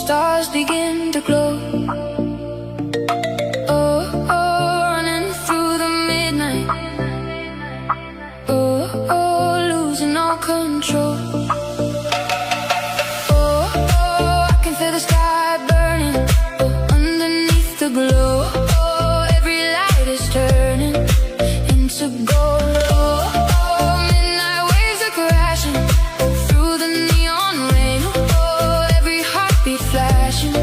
stars begin to glow. Oh, oh, running through the midnight. Oh, oh, losing all control. Oh, oh, I can feel the sky burning, oh, underneath the glow. Oh, every light is turning into gold. Oh, oh, midnight waves are crashing through the neon rain. Oh, every heartbeat flashing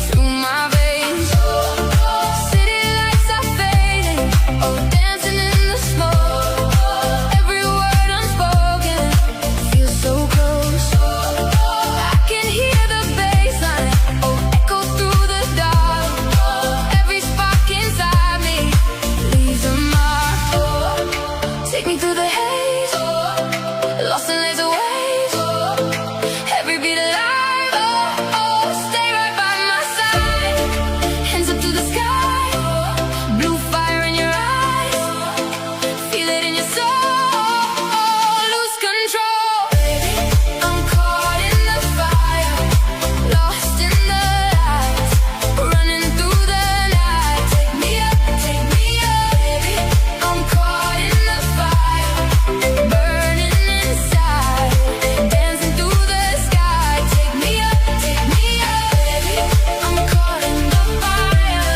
through my veins. Oh, city lights are fading, oh, dancing in the smoke. Every word unspoken feels so close. I can hear the bass line, oh, echo through the dark. Every spark inside me leaves a mark. Take me through the haze, lost in laser waves. Every beat alive, oh, oh, stay right by my side. Hands up to the sky, blue fire in your eyes. Feel it in your soul, lose control. Baby, I'm caught in the fire, lost in the lights, running through the night. Take me up, baby. I'm caught in the fire, burning inside, dancing through the sky. Take me up, baby. I'm caught in the fire,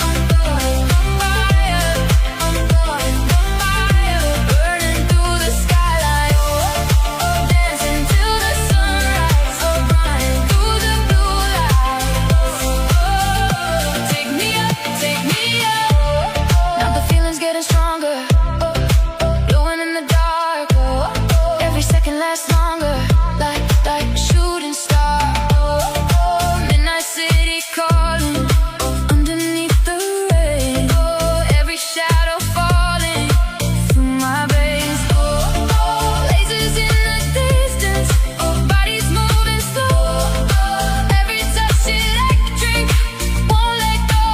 I'm caught in the fire, I'm caught in the fire, burning through the skyline. Dancing till the sunrise, running through the blue lights. Take me up, now the feeling's getting stronger. Glowing in the dark, every second lasts longer, like a shooting star. Midnight city calling, underneath the rain. Every shadow falling through my veins. Lasers in the distance, bodies moving slow. Every touch electric, won't let go.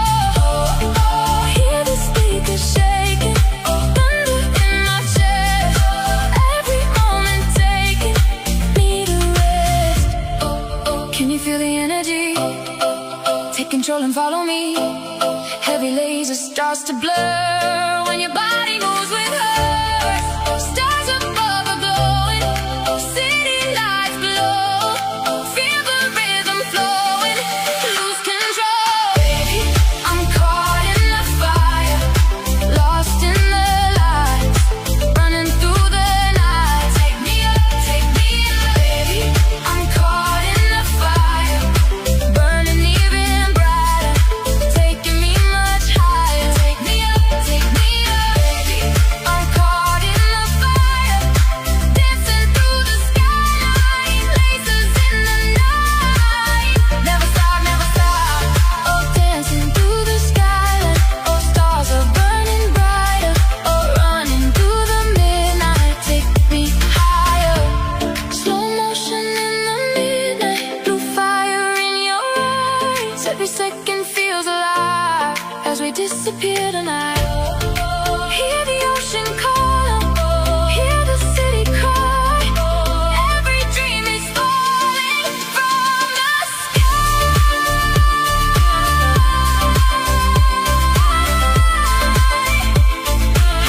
Hear the speakers shaking, thunder in my chest. Every moment taking me to rest. Can you feel the energy? Take control and follow me. Heavy laser starts to blur when your body moves with hers. Stars above are glowing, city lights glow. Feel the rhythm flowing, lose control. Baby, I'm caught in the fire, lost in the lights, running through the night. Take me up, baby. I'm caught in the fire, burning even brighter, taking me much higher. Take me up, baby. I'm caught in the fire, dancing through the skyline. Lasers in the night, never stop, never stop. Oh, dancing through the skyline. Oh, stars are burning brighter. Oh, running through the midnight. Take me higher. Slow motion in the midnight, blue fire in your eyes. Every second feels alive as we disappear tonight. Hear the ocean call, hear the city cry. Every dream is falling from the sky.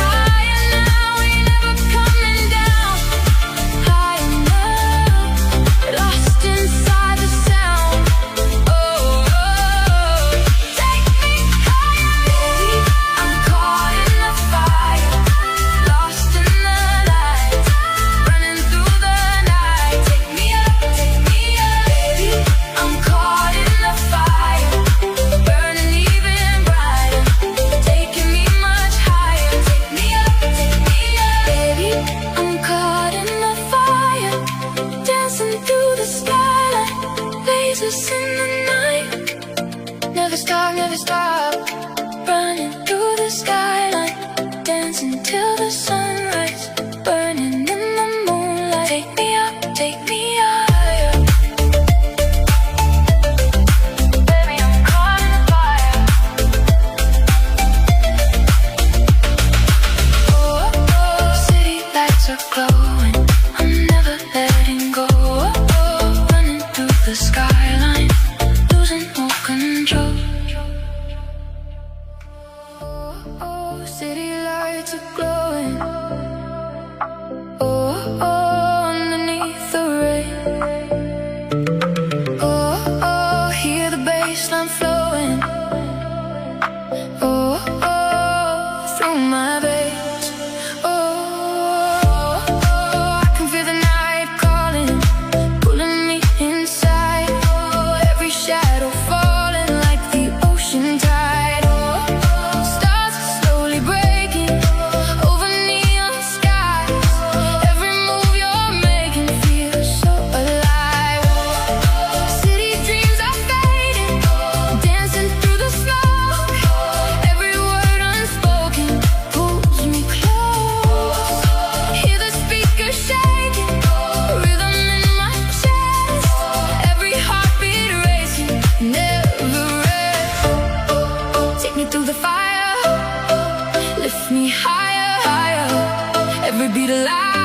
Higher now, we never coming down. Higher now, lost inside the sound. Oh, take me higher, baby. I'm caught in the fire, lost in the lights, running through the night. Take me up, baby. I'm caught in the fire, burning even brighter, taking me much higher. Take me up, baby. I'm caught in the fire, dancing through the skyline. Lasers in the night, never stop, never stop. Running through the skyline, dancing till the sunrise, burning in the moonlight. Take me higher. Baby, I'm caught in the fire. Oh, oh, city lights are glowing, I'm never letting go. Running through the skyline, oh, city lights are glowing. Oh, oh, underneath the rain. Oh, oh, hear the bassline flowing. Oh, oh, through my veins. Oh, oh, I can feel the night calling, pulling me inside. Oh, every shadow falling like the ocean tide. Oh, oh, stars are slowly breaking over neon skies. Every move you're making feels so alive. Oh, city dreams are fading, dancing through the smoke. Every word unspoken pulls me close. Hear the speakers shaking, rhythm in my chest. Every heartbeat racing, never rest. Take me through the fire, lift me higher, higher. Every beat alive.